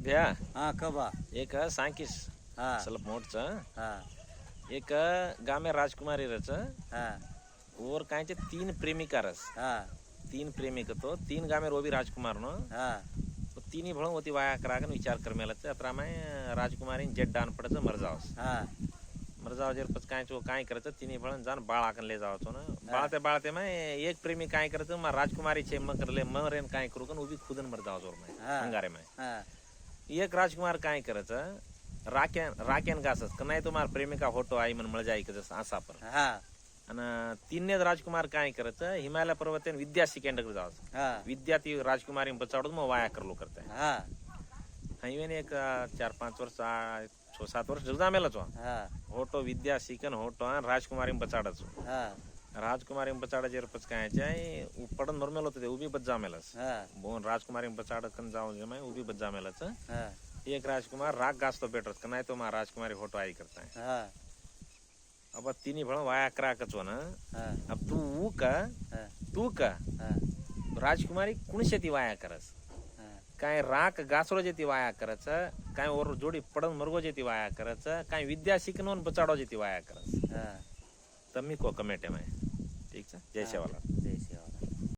भ्या हाँ कबा एक सांकिस हाँ ಸ್ವಲ್ಪ मोठच हाँ एक गाव में राजकुमारी रच हाँ और कायचे तीन प्रेमिका रस हाँ तीन प्रेमिक तो तीन गाव में रोबी राजकुमार नो हाँ तो तीन भळ होती वाया करागन विचार कर मेला अत्रा में राजकुमारी जेट डान पडच मर जावस हाँ मर जाव जर पच काय चो काय करत तीन भळ जान बाळ आकन ले जावचो ना बाळते बाळते में एक प्रेमी काय करत मा राजकुमारी छे म करले मरेन काय करू कन उभी खुदन मर जाव जोर में हाँ। अंगारे में हाँ एक राजकुमार काय करत राकेन घासस का नाही तुम्हार प्रेमिका फोटो आई मन मळ जाई कस आसा पर हाँ आणि तीन राजकुमार काय करत हिमालय पर्वत विद्या शिकेंड जावस हाँ विद्या ती राजकुमारी बचावत मग वाया करलो करते हाँ हाईवेन एक 4-5 वर्ष 6-7 वर्ष जमेला छो हाँ होटो विद्या शिकन होटो राजकुमारी बचाडच हाँ राजकुमारी बचाड जेर पच काय उ पडन नॉर्मल होते उभी बच जामेलस हाँ बोन राजकुमारी बचाड कन जाऊ जमाय उभी बच जामेलच हाँ एक राजकुमार राग गास तो बेटर का नाही तो मा राजकुमारी फोटो आई करता है हाँ अब तीन भळ वाया करा कचो ना हाँ अब तू हाँ का हाँ राजकुमारी कुणशे ती वाया करस हाँ काय राक गासरो जेती वाया करच काय और जोडी पडन मरगो जेती वाया करच काय विद्या शिकनोन बचाडो जेती वाया करस हाँ तमी को कमेटे में ठीक है जय सेवालाल जय श्री